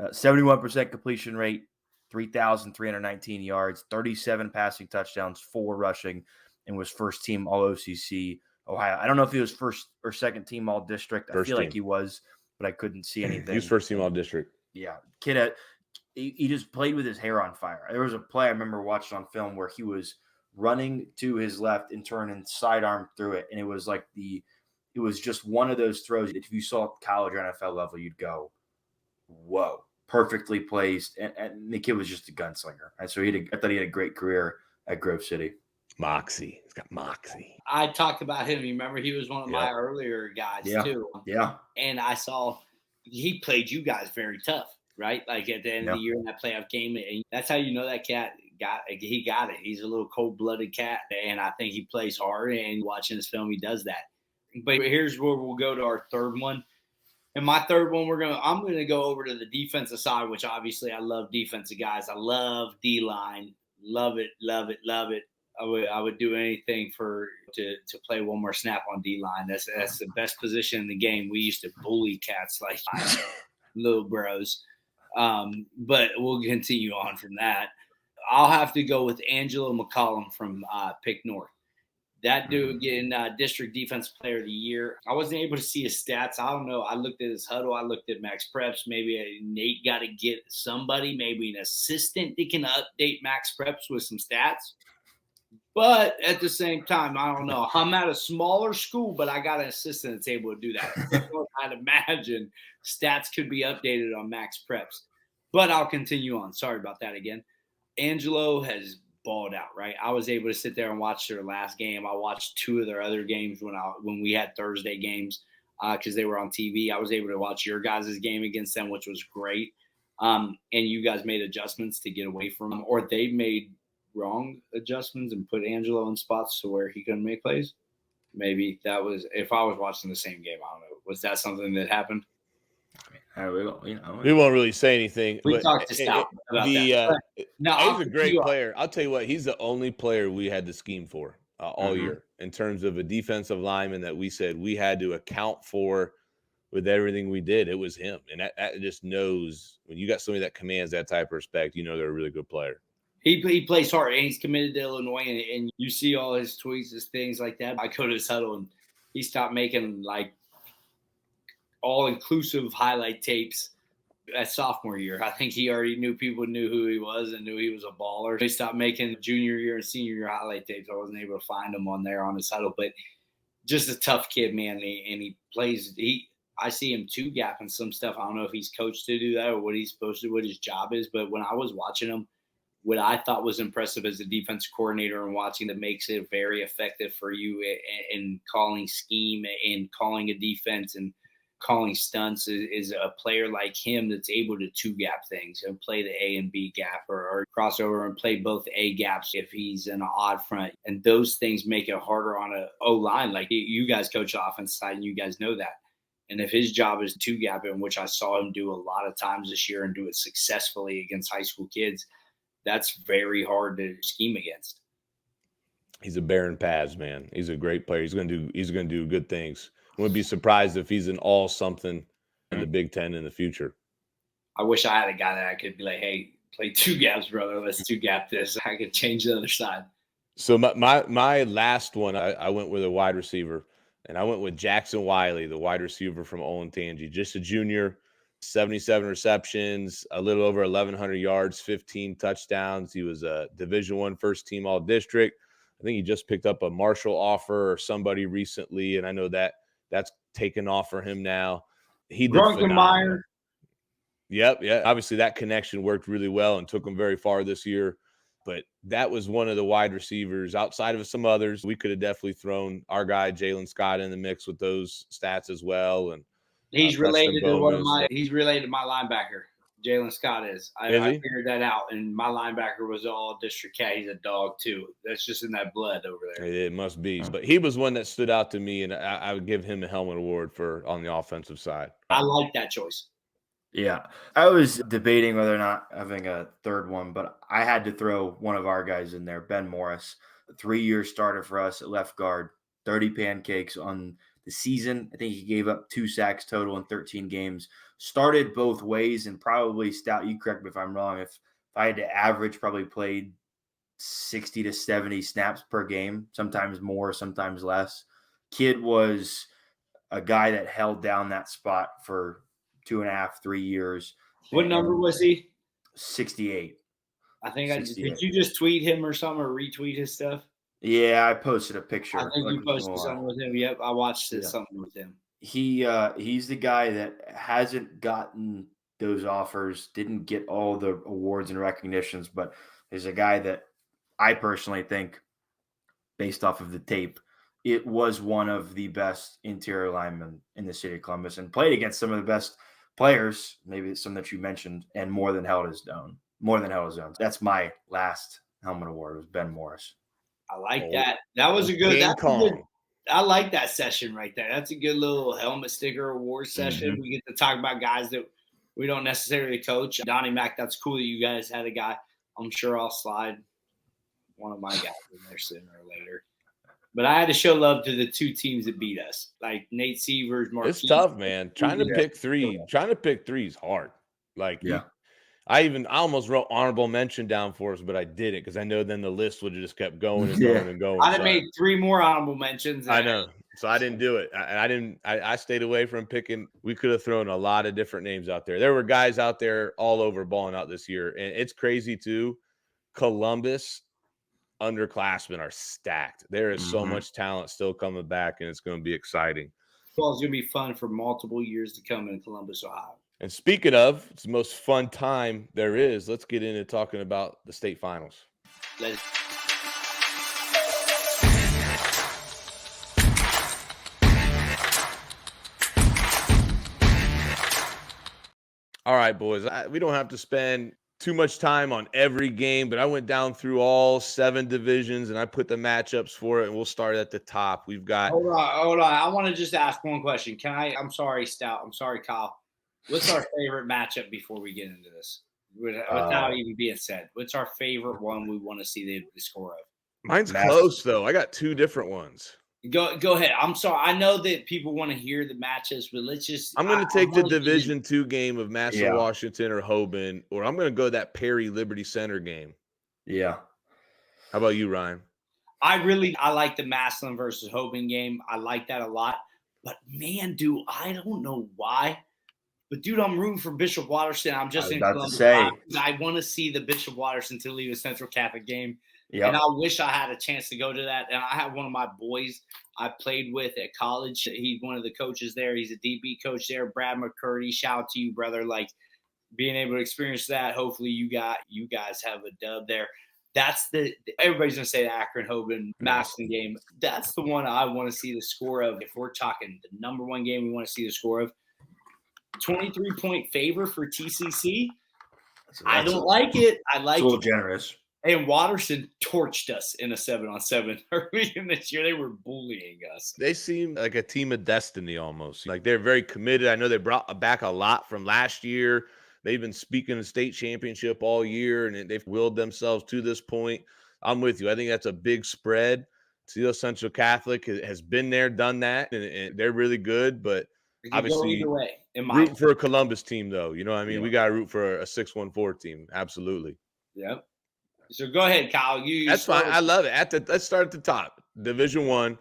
71% completion rate, 3,319 yards, 37 passing touchdowns, 4 rushing, and was first team All OCC Ohio. I don't know if he was first or second team All District. I feel like he was, but I couldn't see anything. He was first team All District. Yeah, kid, he just played with his hair on fire. There was a play I remember watching on film where he was running to his left and turning sidearm through it, and it was like it was just one of those throws. If you saw at college or NFL level, you'd go, "Whoa!" Perfectly placed, and the kid was just a gunslinger. And so I thought he had a great career at Grove City. Moxie. He's got moxie. I talked about him. You remember he was one of my earlier guys too. Yeah. And I saw he played you guys very tough, right? Like at the end of the year in that playoff game. And that's how you know that cat got it. He's a little cold-blooded cat, and I think he plays hard. And watching this film, he does that. But here's where we'll go to our third one. And my third one, I'm gonna go over to the defensive side, which obviously I love defensive guys. I love D-line. Love it, love it, love it. I would do anything to play one more snap on D-line. That's the best position in the game. We used to bully cats like little bros. But we'll continue on from that. I'll have to go with Angelo McCallum from Pick North. That dude getting district defensive player of the year. I wasn't able to see his stats. I don't know. I looked at his huddle. I looked at Max Preps. Maybe Nate got to get somebody, maybe an assistant that can update Max Preps with some stats. But at the same time, I don't know. I'm at a smaller school, but I got an assistant that's able to do that. I'd imagine stats could be updated on Max Preps. But I'll continue on. Sorry about that again. Angelo has balled out, right? I was able to sit there and watch their last game. I watched 2 of their other games when we had Thursday games because they were on TV. I was able to watch your guys' game against them, which was great. And you guys made adjustments to get away from them, or they made wrong adjustments and put Angelo in spots to where he couldn't make plays. Maybe that was, if I was watching the same game, I don't know. Was that something that happened? We won't really say anything. We talked to Stout about that. No, he's a great player. I'll tell you what, he's the only player we had to scheme for all year in terms of a defensive lineman that we said we had to account for with everything we did. It was him. And that just knows when you got somebody that commands that type of respect, you know they're a really good player. He plays hard, and he's committed to Illinois, and you see all his tweets, his things like that. I go to his huddle, and he stopped making, like, all-inclusive highlight tapes at sophomore year. I think he already people knew who he was and knew he was a baller. He stopped making junior year and senior year highlight tapes. I wasn't able to find him on there on his huddle, but just a tough kid, man, and he plays – I see him two-gapping some stuff. I don't know if he's coached to do that or what he's supposed to do, what his job is, but when I was watching him, what I thought was impressive as a defense coordinator and watching that makes it very effective for you in calling scheme and calling a defense and calling stunts is a player like him that's able to two-gap things and play the A and B gap or crossover and play both A gaps if he's in an odd front. And those things make it harder on a O-line. Like you guys coach the offense side and you guys know that. And if his job is two-gap, in which I saw him do a lot of times this year and do it successfully against high school kids, that's very hard to scheme against. He's a bear in pads, man. He's a great player. He's gonna do good things. I wouldn't be surprised if he's an all something in the Big Ten in the future. I wish I had a guy that I could be like, hey, play two gaps, brother. Let's two gap this. I could change the other side. So my last one, I went with a wide receiver, and I went with Jackson Wiley, the wide receiver from Olentangy, just a junior. 77 receptions, a little over 1,100 yards, 15 touchdowns. He was a Division I first team all district. I think he just picked up a Marshall offer or somebody recently, and I know that's taken off for him now. He did phenomenal. Yep. Obviously, that connection worked really well and took him very far this year. But that was one of the wide receivers outside of some others. We could have definitely thrown our guy Jalen Scott in the mix with those stats as well. And he's related to my linebacker. Jalen Scott is. I figured that out, and my linebacker was all District Cat. He's a dog too. That's just in that blood over there. It must be. But he was one that stood out to me, and I would give him a helmet award for on the offensive side. I like that choice. Yeah, I was debating whether or not having a third one, but I had to throw one of our guys in there, Ben Morris, a 3-year starter for us at left guard, 30 pancakes on the season. I think he gave up 2 sacks total in 13 games. Started both ways, and probably, Stout, you correct me if I'm wrong, if I had to average, probably played 60 to 70 snaps per game, sometimes more, sometimes less. Kid was a guy that held down that spot for 2.5, 3 years. What number was he? 68. I think did you just tweet him or something or retweet his stuff? Yeah, I posted a picture. I think you posted something with him. Yep, I watched something with him. He's the guy that hasn't gotten those offers, didn't get all the awards and recognitions, but is a guy that I personally think, based off of the tape, it was one of the best interior linemen in the city of Columbus and played against some of the best players, maybe some that you mentioned, and more than held his own. That's my last helmet award, was Ben Morris. I like that. That was a good. I like that session right there. That's a good little helmet sticker award session. Mm-hmm. We get to talk about guys that we don't necessarily coach. Donnie Mac, that's cool that you guys had a guy. I'm sure I'll slide one of my guys in there sooner or later. But I had to show love to the 2 teams that beat us, like Nate Seavers, Marquis. It's tough, man. Trying to pick three is hard. I almost wrote honorable mention down for us, but I didn't because I know then the list would have just kept going and going and going. I'd have made 3 more honorable mentions. I know. So I didn't do it. I stayed away from picking. We could have thrown a lot of different names out there. There were guys out there all over balling out this year. And it's crazy too. Columbus underclassmen are stacked. There is so much talent still coming back, and it's going to be exciting. Well, it's going to be fun for multiple years to come in Columbus, Ohio. And speaking of, it's the most fun time there is. Let's get into talking about the state finals. All right, boys. We don't have to spend too much time on every game, but I went down through all 7 divisions and I put the matchups for it, and we'll start at the top. We've got. Hold on. I want to just ask one question. I'm sorry, Stout. I'm sorry, Kyle. What's our favorite matchup before we get into this? Without even being said, what's our favorite one we want to see the score of? Mine's close, though. I got 2 different ones. Go ahead. I'm sorry. I know that people want to hear the matches, but let's just. I'm going to take the Division II game of Massillon, Washington, or Hoban, or I'm going to go that Perry Liberty Center game. Yeah. How about you, Ryan? I like the Massillon versus Hoban game. I like that a lot. But man, dude, I don't know why. But dude, I'm rooting for Bishop Watterson. I'm just in Columbus. I want to see the Bishop Watterson Toledo Central Catholic game. Yep. And I wish I had a chance to go to that. And I have one of my boys I played with at college. He's one of the coaches there. He's a DB coach there, Brad McCurdy. Shout out to you, brother. Like being able to experience that. Hopefully you guys have a dub there. That's everybody's gonna say the Akron Hoban Massillon game. That's the one I want to see the score of. If we're talking the number one game we want to see the score of, 23-point favor for TCC. I don't like it. I like it's a little generous. And Watterson torched us in a 7-on-7 early in this year. They were bullying us. They seem like a team of destiny almost. Like they're very committed. I know they brought back a lot from last year. They've been speaking the state championship all year, and they've willed themselves to this point. I'm with you. I think that's a big spread. Toledo Central Catholic has been there, done that, and they're really good. But obviously, either way, rooting for a Columbus team, though. You know what I mean? Yeah. We got to root for a 614 team. Absolutely. Yep. So go ahead, Kyle. That's fine. I love it. Let's start at the top. Division I,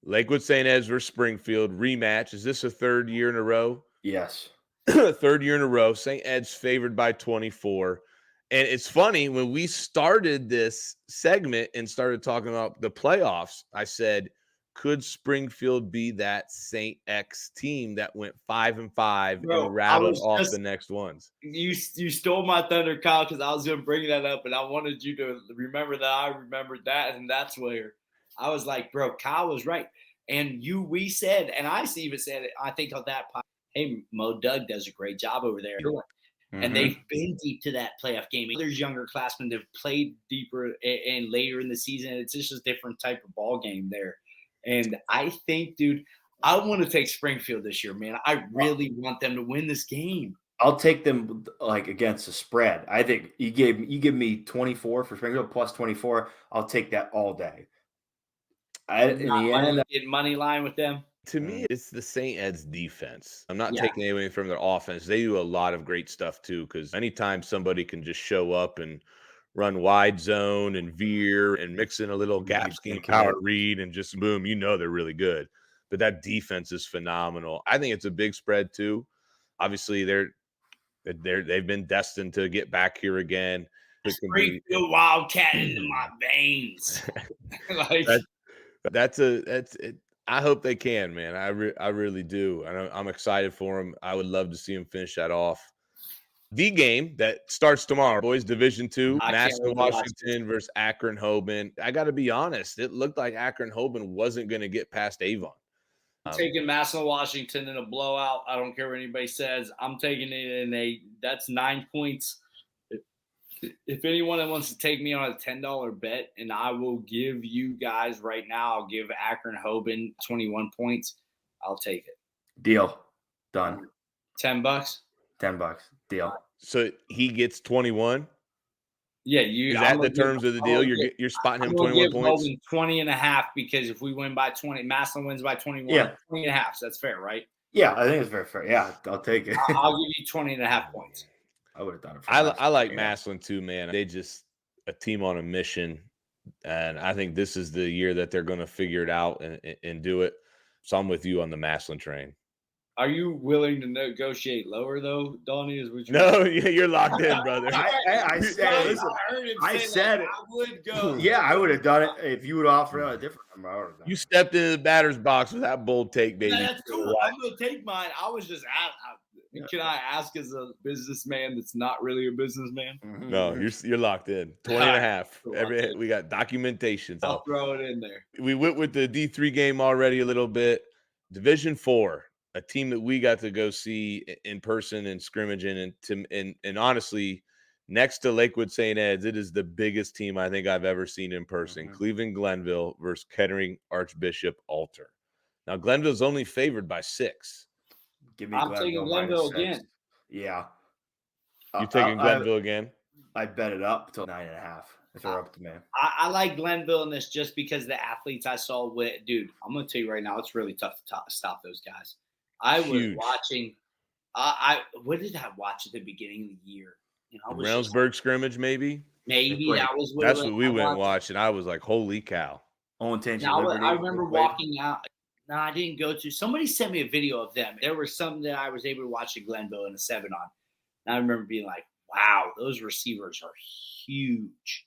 Lakewood St. Ed's versus Springfield rematch. Is this a 3rd year in a row? Yes. 3rd year in a row. St. Ed's favored by 24. And it's funny, when we started this segment and started talking about the playoffs, I said, could Springfield be that St. X team that went 5-5 and rattled off the next ones? You stole my thunder, Kyle, because I was going to bring that up, and I wanted you to remember that I remembered that, and that's where I was like, bro, Kyle was right. And we said, and I even said it, I think on that podcast, hey, Mo Doug does a great job over there. Mm-hmm. And they've been deep to that playoff game. There's younger classmen that have played deeper and later in the season. It's just a different type of ball game there. And I think, dude, I want to take Springfield this year, man. I really want them to win this game. I'll take them like against the spread. I think you give me 24 for Springfield plus 24. I'll take that all day. In the end, get money line with them. To me, it's the St. Ed's defense. I'm not taking anything from their offense. They do a lot of great stuff too, because anytime somebody can just show up and run wide zone and veer and mix in a little gap scheme power read and just boom, they're really good. But that defense is phenomenal. I think it's a big spread too. Obviously, they've been destined to get back here again. Springfield Wildcat into my veins. That's it. I hope they can, man. I really do. I'm excited for them. I would love to see them finish that off. The game that starts tomorrow, boys, Division II, Massillon, Washington versus Akron Hoban. I got to be honest. It looked like Akron Hoban wasn't going to get past Avon. I'm taking Massillon, Washington in a blowout. I don't care what anybody says. I'm taking it that's 9 points. If anyone wants to take me on a $10 bet, and I will give you guys right now, I'll give Akron Hoban 21 points. I'll take it. Deal. Done. $10? $10. Deal. So he gets 21? Yeah, Is that the terms of the deal? You're spotting him 21 points? Hoban 20.5, because if we win by 20, Massillon wins by 21, 20.5. So that's fair, right? Yeah, I think it's very fair. Yeah, I'll take it. I'll give you 20.5 points. I would have done it. I like Massillon too, man. They just a team on a mission, and I think this is the year that they're going to figure it out and do it. So I'm with you on the Massillon train. Are you willing to negotiate lower though, Donnie? No, you're locked in, brother. I said it. I would go. Yeah, I would have done it if you would offer a different number. I would have done you stepped into the batter's box with that bold take, baby. Yeah, that's cool. I'm gonna take mine. I was just Can I ask as a businessman that's not really a businessman? No, you're locked in. 20 and a half. We got documentation. I'll throw it in there. We went with the D3 game already a little bit. Division 4, a team that we got to go see in person and scrimmaging, and honestly, next to Lakewood St. Ed's, it is the biggest team I think I've ever seen in person. Cleveland Glenville versus Kettering Archbishop Alter. Now, Glenville's only favored by 6. I'm taking Glenville again. Yeah. You taking Glenville again? I bet it up till 9.5 if it were up to me. I like Glenville in this just because the athletes I saw with, dude, I'm going to tell you right now, it's really tough to stop those guys. I was watching, what did I watch at the beginning of the year? Brownsburg scrimmage, maybe? Maybe that's what we went and watched, and I was like, holy cow. I remember walking out. No, I didn't go to. Somebody sent me a video of them. There was some that I was able to watch at Glenville in a 7-on. And I remember being like, wow, those receivers are huge.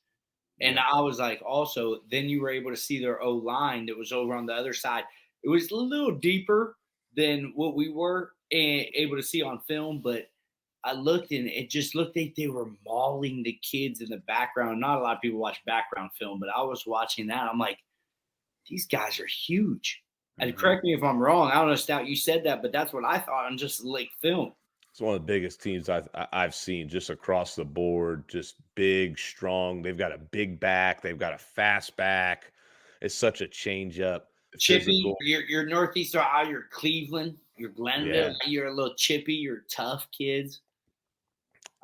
And I was like, also, then you were able to see their O-line that was over on the other side. It was a little deeper than what we were able to see on film, but I looked and it just looked like they were mauling the kids in the background. Not a lot of people watch background film, but I was watching that. I'm like, these guys are huge. And correct me if I'm wrong. I don't know, Stout, you said that, but that's what I thought on just like film. It's one of the biggest teams I've seen just across the board, just big, strong. They've got a big back. They've got a fast back. It's such a change up. Chippy, you're Northeast, you're Cleveland, you're Glenville. Yeah. You're a little chippy. You're tough kids.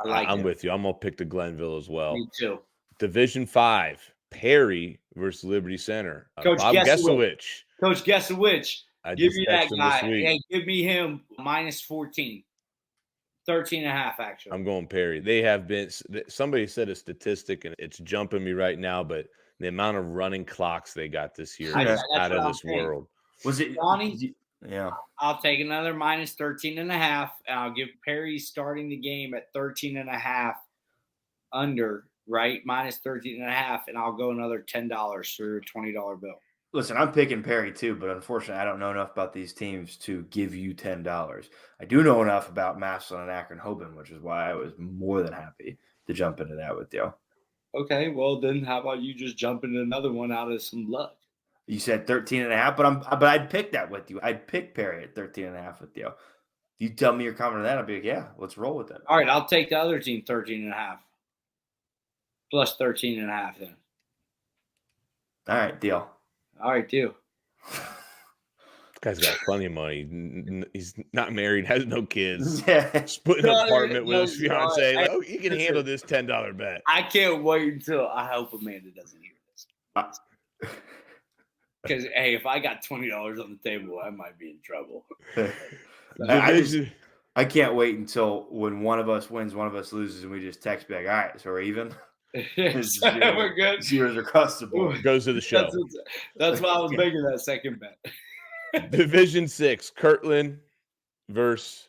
I'm with you. I'm going to pick the Glenville as well. Me too. Division 5, Perry versus Liberty Center. Coach Guessowich. Coach Guessowich. Give me that guy. Hey, give me him minus 14. 13.5, actually. I'm going Perry. They have been – somebody said a statistic, and it's jumping me right now, but the amount of running clocks they got this year is out of this world. Was it – Donnie? Yeah. I'll take another minus 13.5, and I'll give Perry starting the game at 13.5 under, right? Minus 13.5, and I'll go another $10 for a $20 bill. Listen, I'm picking Perry too, but unfortunately, I don't know enough about these teams to give you $10. I do know enough about Massillon and Akron-Hoban, which is why I was more than happy to jump into that with you. Okay, well then, how about you just jump into another one out of some luck? You said 13.5, but I'd pick that with you. I'd pick Perry at 13.5 with you. You tell me you're confident in that, I'll be like, yeah, let's roll with it. All right, I'll take the other team 13.5 plus 13.5 then. All right, deal. All right, deal. This guy's got plenty of money. He's not married, has no kids. Yeah. Splitting an apartment with his fiance. Like, you can handle this $10 bet. I can't wait until I hope Amanda doesn't hear this. Because, hey, if I got $20 on the table, I might be in trouble. I can't wait until when one of us wins, one of us loses, and we just text back, all right, so we're even. We're good. Zeros across the board. Goes to the show. That's why I was making that second bet. Division 6, Kirtland versus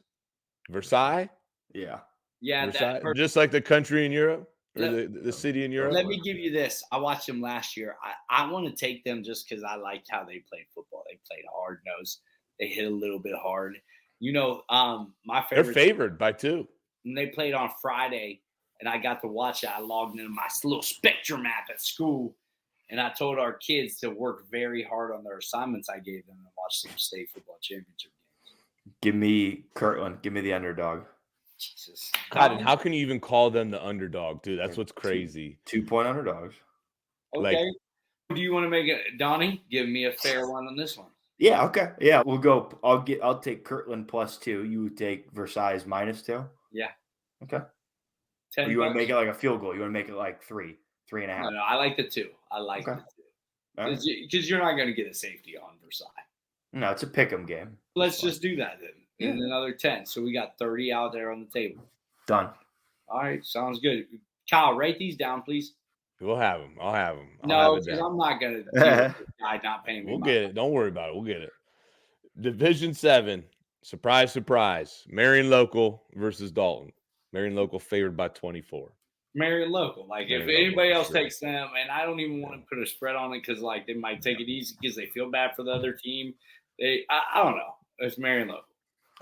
Versailles. Yeah. Yeah. Just like the country in Europe or the city in Europe. Let me give you this. I watched them last year. I want to take them just because I liked how they played football. They played hard nose. They hit a little bit hard. You know, my favorite. They're favored by 2. And they played on Friday. And I got to watch it. I logged into my little Spectrum app at school, and I told our kids to work very hard on their assignments I gave them and watch some state football championship games. Give me Kirtland. Give me the underdog. Jesus. God, and how can you even call them the underdog, dude? That's what's crazy. 2-point underdogs. Okay. Do you want to make it, Donnie? Give me a fair one on this one. Yeah. Okay. Yeah, we'll go. I'll take Kirtland +2. You take Versailles -2. Yeah. Okay. Or you want to make it like a field goal? You want to make it like 3.5? No, I like the 2. I like the 2 because you're not going to get a safety on Versailles. No, it's a pick'em game. Let's just do that then. Yeah. And another 10. So we got 30 out there on the table. Done. All right, sounds good. Kyle, write these down, please. We'll have them. I'll have them. No, because I'm not going to guy not paying me. We'll get it. Don't worry about it. We'll get it. Division 7. Surprise, surprise. Marion Local versus Dalton. Marion Local favored by 24. Marion Local. Like, if anybody else takes them, and I don't even want to put a spread on it because, like, they might take it easy because they feel bad for the other team. I don't know. It's Marion Local.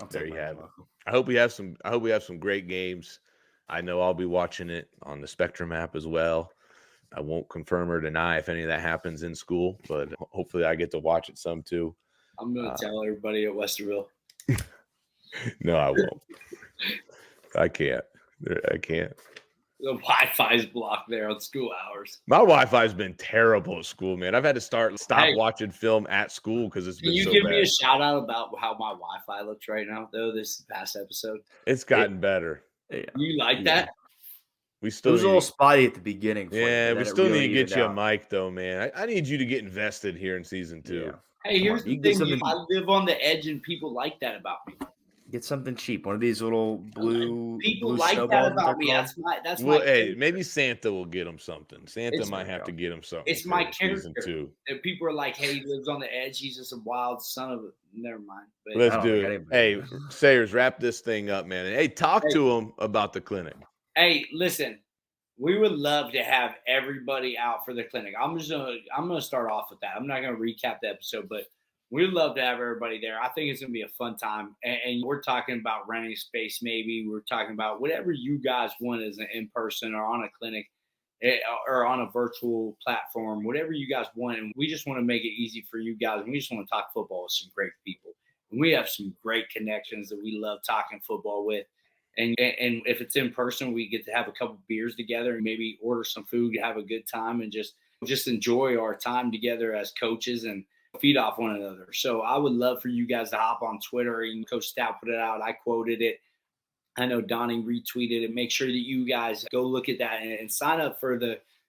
There you have it. I hope we have some great games. I know I'll be watching it on the Spectrum app as well. I won't confirm or deny if any of that happens in school, but hopefully I get to watch it some too. I'm going to tell everybody at Westerville. No, I won't. I can't. The Wi-Fi is blocked there on school hours. My Wi-Fi's been terrible at school, man. I've had to stop watching film at school because it's been so bad. Can you give me a shout out about how my Wi-Fi looks right now, though, this past episode? It's gotten better. Yeah. You like that? We still it was a little spotty at the beginning. Yeah, we still need to get you a mic, though, man. I need you to get invested here in season 2. Yeah. Hey, here's the thing. I live on the edge, and people like that about me. Get something cheap. One of these little blue. People blue like that about me. That's my. Hey, maybe Santa will get him something. Santa might have to get him something. It's my character. And people are like, "Hey, he lives on the edge. He's just a wild son of a." Never mind. But let's do it. Hey, Sayers, wrap this thing up, man. Hey, talk to him about the clinic. Hey, listen. We would love to have everybody out for the clinic. I'm gonna start off with that. I'm not gonna recap the episode, but we'd love to have everybody there. I think it's going to be a fun time. And we're talking about renting space, maybe. We're talking about whatever you guys want as an in-person or on a clinic or on a virtual platform, whatever you guys want. And we just want to make it easy for you guys. And we just want to talk football with some great people. And we have some great connections that we love talking football with. And if it's in person, we get to have a couple beers together and maybe order some food, have a good time, and just enjoy our time together as coaches and feed off one another. So I would love for you guys to hop on Twitter, and Coach Stout put it out. I quoted it. I know Donnie retweeted it. Make sure that you guys go look at that and sign up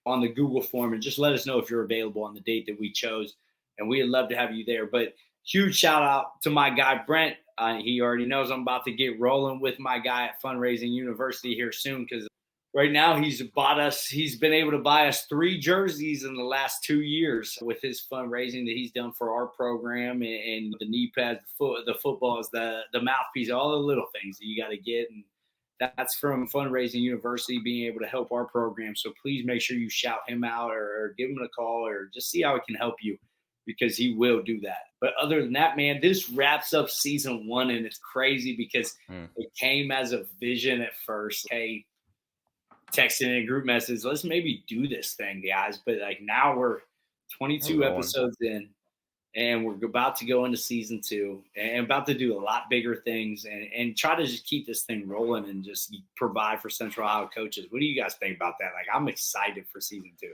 on the Google form, and just let us know if you're available on the date that we chose. And we'd love to have you there. But huge shout out to my guy, Brent. He already knows I'm about to get rolling with my guy at Fundraising University here soon, because right now he's been able to buy us 3 jerseys in the last 2 years with his fundraising that he's done for our program, and the knee pads, the footballs, the mouthpiece, all the little things that you got to get. And that's from Fundraising University being able to help our program. So please make sure you shout him out or give him a call or just see how he can help you, because he will do that. But other than that, man, this wraps up season 1, and it's crazy because it came as a vision at first. Hey, texting in a group message, let's maybe do this thing, guys. But like now we're 22 episodes in, and we're about to go into season 2 and about to do a lot bigger things and try to just keep this thing rolling and just provide for Central Ohio coaches. What do you guys think about that? Like, I'm excited for season 2.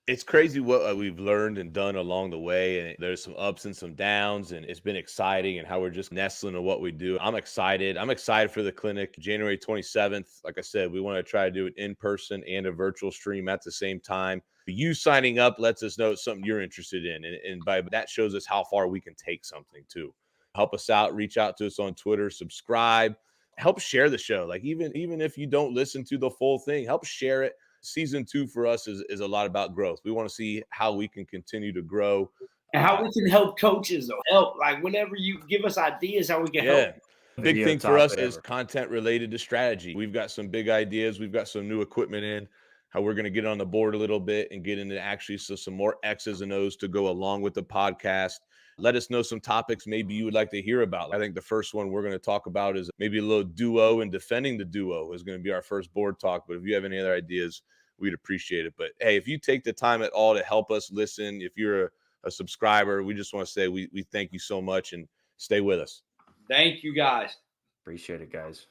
It's crazy what we've learned and done along the way, and there's some ups and some downs, and it's been exciting, and how we're just nestling in what we do. I'm excited for the clinic. January 27th, like I said, we want to try to do it in person and a virtual stream at the same time. You signing up lets us know it's something you're interested in, and by that shows us how far we can take something too. Help us out, reach out to us on Twitter, subscribe, help share the show. Like even if you don't listen to the full thing, help share it. Season 2 for us is a lot about growth. We want to see how we can continue to grow. And how we can help coaches, though. Help, like, whenever you give us ideas, how we can help. Big thing for us is content related to strategy. We've got some big ideas. We've got some new equipment in, how we're going to get on the board a little bit and get into actually some more X's and O's to go along with the podcast. Let us know some topics maybe you would like to hear about. I think the first one we're going to talk about is maybe a little duo, and defending the duo is going to be our first board talk. But if you have any other ideas, we'd appreciate it. But hey, if you take the time at all to help us listen, if you're a subscriber, we just want to say we thank you so much, and stay with us. Thank you, guys. Appreciate it, guys.